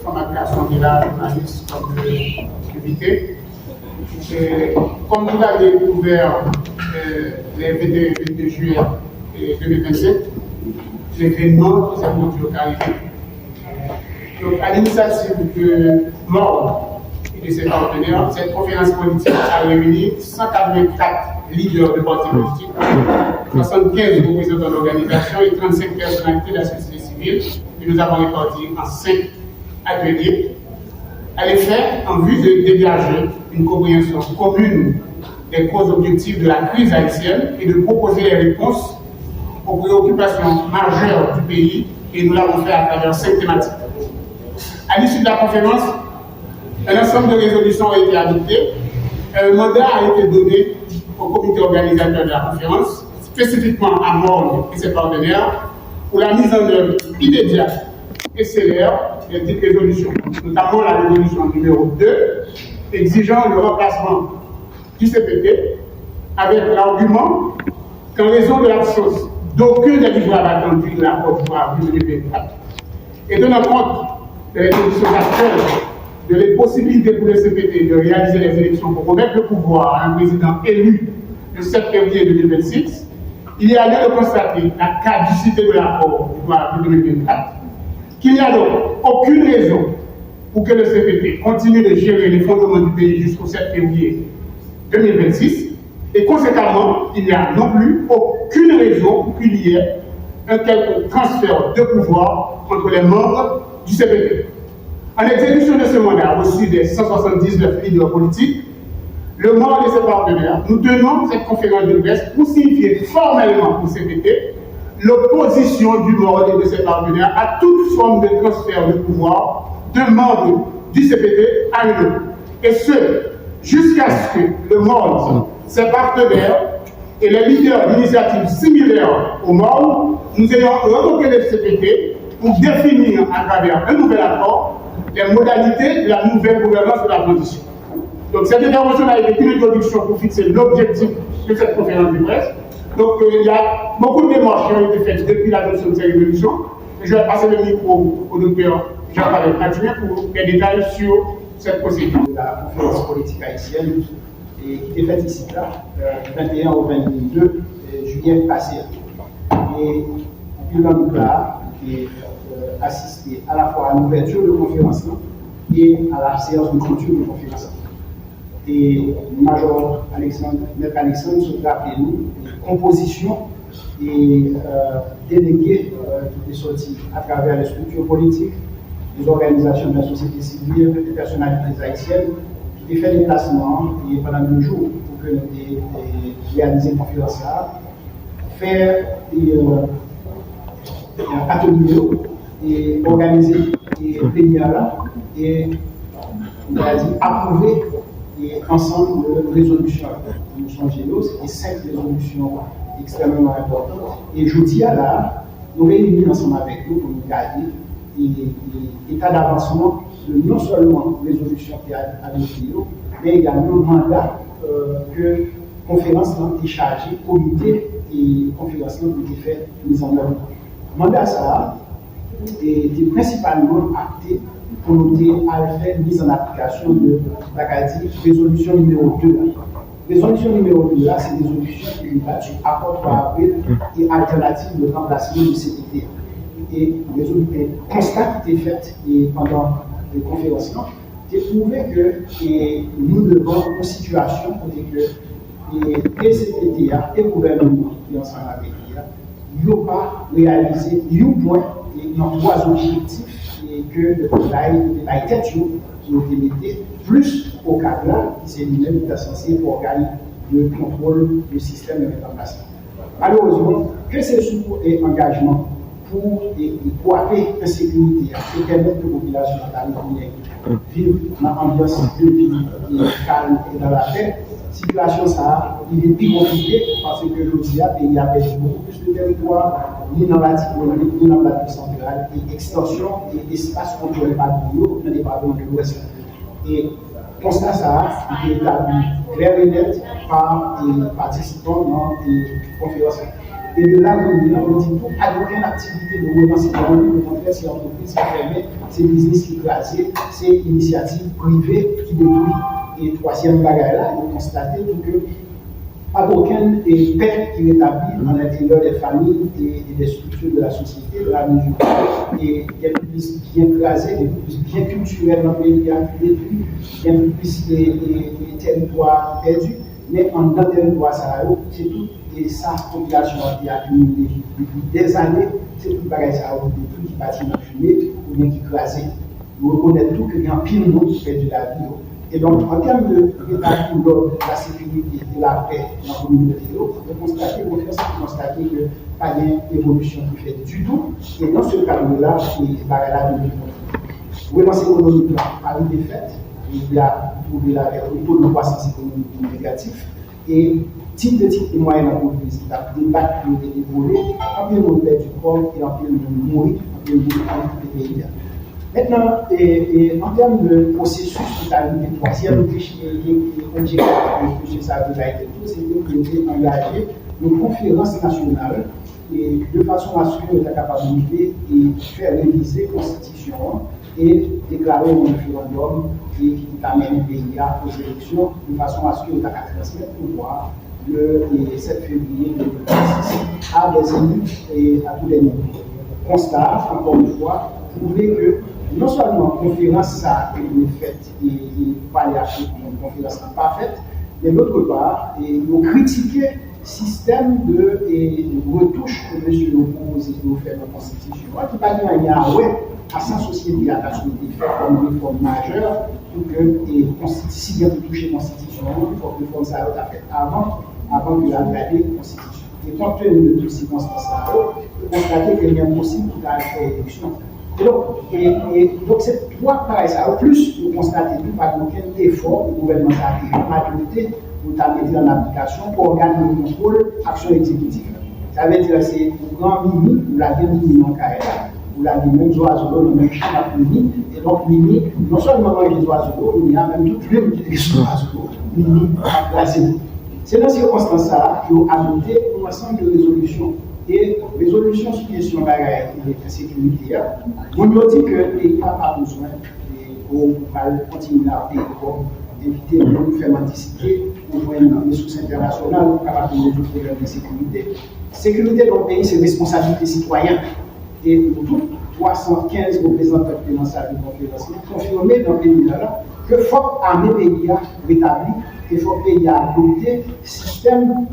comme la création de la journaliste comme invité. Comme vous l'avez découvert les 22 juillet 2027, l'événement qui s'est monté localité. Donc, à l'initiative de Mord et de ses partenaires, cette conférence politique a réuni 184 leaders de partis politiques, 75 représentants d'organisations et 35 personnalités de la société civile que nous avons répartis en 5 ateliers, à l'effet en vue de dégager une compréhension commune des causes objectives de la crise haïtienne et de proposer les réponses aux préoccupations majeures du pays, et nous l'avons fait à travers 5 thématiques. À l'issue de la conférence, un ensemble de résolutions a été adoptées. Un mandat a été donné au comité organisateur de la conférence, spécifiquement à Morne et ses partenaires, pour la mise en œuvre immédiate et célère des petites résolutions, notamment la résolution numéro 2, exigeant le remplacement du CPT avec l'argument qu'en raison de l'absence d'aucun des livrables attendus de la Côte d'Ivoire 2024 et tenant compte de les conditions actuelles de l'impossibilité pour le CPT de réaliser les élections pour remettre le pouvoir à un président élu le 7 février 2026, il y a lieu de constater la caducité de l'accord de 2024, qu'il n'y a donc aucune raison pour que le CPT continue de gérer les fondements du pays jusqu'au 7 février 2026, et conséquemment, il n'y a non plus aucune raison pour qu'il y ait un quelconque transfert de pouvoir entre les membres du CPT. En exécution de ce mandat reçu des 179 leaders politiques, le MOR et ses partenaires, nous tenons cette conférence de presse pour signifier formellement au CPT l'opposition du MOR et de ses partenaires à toute forme de transfert de pouvoir d'un membre du CPT à un autre. Et ce, jusqu'à ce que le MOR, ses partenaires et les leaders d'initiatives similaires au MOR nous ayons revoqué le CPT pour définir à travers un nouvel accord les modalités de la nouvelle gouvernance de la transition. Donc cette intervention a été une introduction pour fixer l'objectif de cette conférence de presse. Donc il y a beaucoup de démarches qui ont été faites depuis l'adoption de cette résolution. Je vais passer le micro au docteur Jean-Paul Adjoint pour des détails sur cette procédure. La conférence politique haïtienne qui était faite ici là, du 21 au 22 juillet passé. Et puis l'homme là, qui assisté à la fois à l'ouverture de la conférence et à la séance de clôture de la conférence. Et Major Alexandre, Maître Alexandre, se rappelait nous les compositions et délégués qui étaient sortis à travers les structures politiques, les organisations de la société civile, les personnalités haïtiennes, qui étaient fait des placements et pendant 2 jours pour que nous réalisions une conférence là, faire des ateliers et organiser des plénières là et on va dire approuver et ensemble de résolutions. Nous sommes généreux, c'était 5 résolutions extrêmement importantes. Et je dis à là, nous réunissons ensemble avec nous pour nous garder l'état d'avancement de non seulement résolutions qui a adoptées, mais également le mandat que la conférence a été chargée, comité et conférence a été fait mise en œuvre. Le mandat ça était principalement acté pour nous faire mise en application de la résolution numéro 2. Résolution numéro 2, là, c'est une résolution qui est battue accord par avril et alternative de remplacement du CPT. Et le constat qui était fait pendant les conférences, c'est prouvé que nous devons une situation pour que les CPT et le gouvernement qui est ensemble avec lui, n'ont pas réalisé un point et non 3 objectifs et que le travail a été qui ont été mis plus au cadre qui s'est lui-même censé pour organe de contrôle du système de mettre en place. Malheureusement, que c'est sous engagement pour appeler la sécurité et permettre que la population vive dans une ambiance de vie calme et dans la paix, situation ça, il est plus compliqué parce que je dis qu'il y a beaucoup plus de territoire, ni dans la ni dans la centrale, et extension et espace contrôlé par l'eau dans les département de l'Ouest. Et constat ça, il est établi clair et net par les participants dans les conférences. Et de là, on dit tout, pas aucune activité de renseignement, au contraire, c'est l'entreprise qui permet, c'est le business qui est classé, c'est l'initiative privée qui détruit. Et troisième bagage là, ils ont constaté que pas aucun père qui est établi dans l'intérieur des familles et des structures de la société, de la mesure et il y a plus bien crasé, plus bien culturel dans le pays, il y a plus détruit, il y a plus de territoires perdus, mais en dans le territoire Sahara, c'est tout, et ça, la population a accumulé depuis des années, c'est tout pareil, ça a détruit, qui bâtit dans la fumée, ou bien qui crasé. Nous reconnaissons tout qu'il y a un pile monde qui fait de la vie. Et donc, en termes de rétablir l'ordre, la sécurité et la paix dans la communauté, on peut constater que pas d'évolution qui fait du tout. Et dans ce cadre-là, il va y avoir de relance économique par une défaite. Il a trouvé la taux de croissance économique négatif. Et type de type et moyen d'entreprise, il a débattu qui ont été volés, en plein monde perd du corps et en plein monde mourir, en plein monde des pays. Maintenant, en termes de processus qui est arrivé, troisième objectif de M. Sarkozy a été tout, c'est de engager une conférence nationale et de façon à ce qu'on soit capable de faire réviser la Constitution et déclarer un référendum qui amène le pays aux élections de façon à ce qu'on soit capable de transmettre le pouvoir le 7 février 2026 à des élus et à tous les niveaux. Constat, encore une fois, prouver que non seulement la conférence a été faite et pas une conférence pas faite, mais d'autre part, ils ont critiqué le système de retouche que M. le propose de faire dans la Constitution. Qui va dire à sa société a souhaité faire comme une réforme majeure pour que si bien toucher la Constitution, il faut que la réforme ça soit faite avant que la Constitution. Et compte tenu de toutes ces circonstances-là, vous constatez qu'il est impossible de faire l'élection. Donc, c'est trois pareils. En plus, vous constatez qu'il n'y a pas aucun effort du gouvernement majorité pour mettre en application pour organiser le contrôle action exécutive. Ça veut dire que c'est un grand mini, vous l'avez mis en carrière, vous l'avez même les oiseaux, le même champ à mini, et donc mini, non seulement les oiseaux, il y a même toutes les oiseaux, mini à placer. C'est dans ces circonstances-là qu'ils ont adopté un ensemble de résolutions. Et résolution sur la question de la sécurité, on nous dit que l'État n'a pas besoin de continuer à payer pour éviter de nous faire anticiper pour voir une ressources internationales capables de résoudre les problèmes de sécurité. Sécurité dans le pays, c'est responsabilité citoyenne. Et tous 315 représentants de l'ensemble de conférence confirmé dans le pays-là que faut armer les pays rétablir, qu'il faut payer à adopter système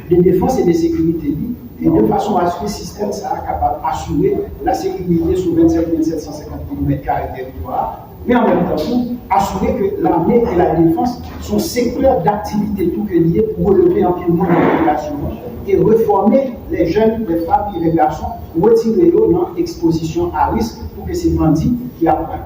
de défense et de sécurité et de façon à ce que le système soit capable d'assurer la sécurité sur 27 750 km de territoire, mais en même temps, assurer que l'armée et la défense sont secteurs d'activité tout que liés pour relever un peu moins de population et reformer les jeunes, les femmes et les garçons, retirer eux dans l'exposition à risque pour que ces bandits qui apprennent.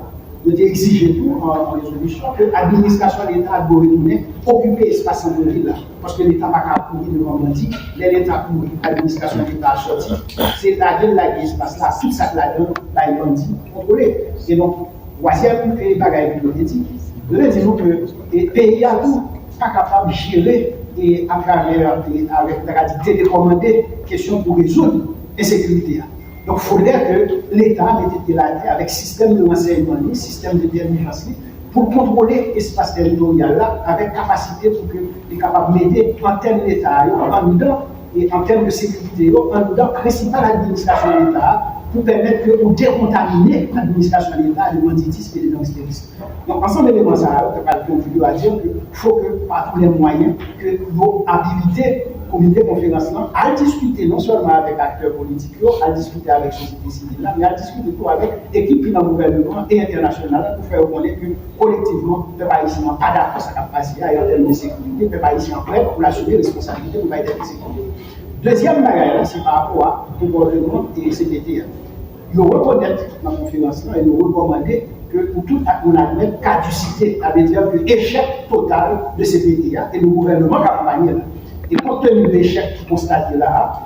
De exiger tout en résolution que l'administration de l'État doit retourner occuper l'espace centre-ville parce que l'État n'a pas courir devant le bandit, l'État pour l'administration de l'État sorti, c'est la gueule de l'espace là, tout ça là-dedans, là, les bandits contrôlés. Et donc, troisième bagage politique, nous disons que les pays à tout pas capable de gérer et à travers avec la télécommander question pour résoudre l'insécurité. Donc, il faudrait que l'État mette délaté avec système de renseignement, système de délinquance, pour contrôler l'espace territorial là, avec capacité pour qu'il soit capable de mettre en termes d'État, en dedans, et en termes de sécurité, en dedans, principale administration de l'État, pour permettre que vous décontaminer l'administration de l'État de banditisme et de gangstérisme. Donc, ensemble d'éléments, ça va contribuer à dire qu'il faut que, par tous les moyens, que vos habilités comité conférence à discuter non seulement avec acteurs politiques, à discuter avec la société civile, mais à discuter tout avec l'équipe dans le gouvernement et international pour faire reconnaître que collectivement, le peuple haïtien n'a pas d'accord sa capacité en termes de sécurité, le peuple haïtien prêt pour l'assumer responsabilité pour être de sécurité. Deuxième bagage, c'est par rapport au gouvernement et CPT. Ils reconnaître dans la conférence et nous recommander que pour tout on admettre caducité, ça veut dire que échec total de CPT et le gouvernement qui accompagne. Et compte tenu de l'échec qui constaté là,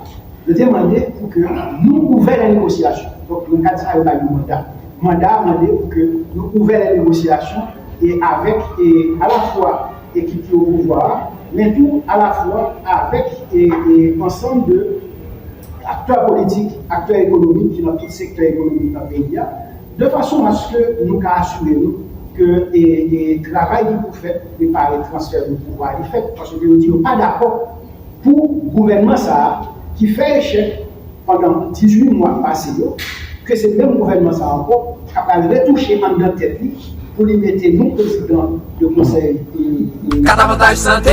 de demander pour que nous ouvrions la négociation. Donc, le cadre ça, il y a un mandat. Mandat demandé pour que nous ouvrions la négociation et avec à la fois l'équipe au pouvoir, mais tout à la fois avec ensemble de acteurs politiques, acteurs économiques, qui dans tout secteur économique dans le pays, de façon à ce que nous puissions assurer nous que le travail qui vous fait, préparer le transfert de pouvoir, il fait, parce que nous ne sommes pas d'accord pour le gouvernement ça, qui fait échec pendant 18 mois passés, que c'est le même gouvernement ça encore, qui va retoucher en dedans tête pour lui mettre nous, président du conseil. 4 avantages santé,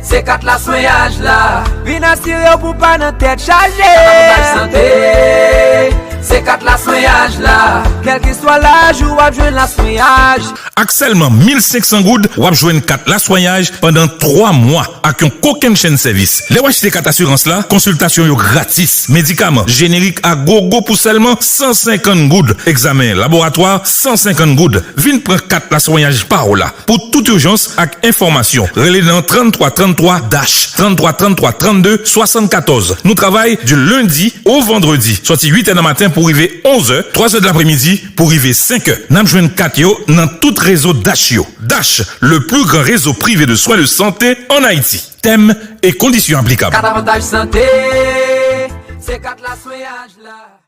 c'est 4 la soignage là. Vin assurer pour pas dans tête chargée. 4 avantages santé, c'est 4 la soignage là. Quel que soit l'âge, ou va jouer la soignage. Avec seulement 1500 gouttes, ou va jouer 4 la soignage pendant 3 mois avec un aucun chaîne service. Les WHT 4 assurance là, consultation yo gratis, médicaments génériques à gogo pour seulement 150 gouttes. Examen laboratoire 150 gouttes. Vin prendre 4 la soignage par là. Pour toute urgence avec information, relais dans 33 33 33 33 32 74. Nous travaillons du lundi au vendredi, sorti 8h du matin pour arriver 11h, 3h de l'après-midi pour arriver 5h. Nous jouons 4 yo dans tout réseau Dash yo. Dash, le plus grand réseau privé de soins de santé en Haïti. Thème et conditions applicables. 4 avantages santé, c'est 4 la soignage là.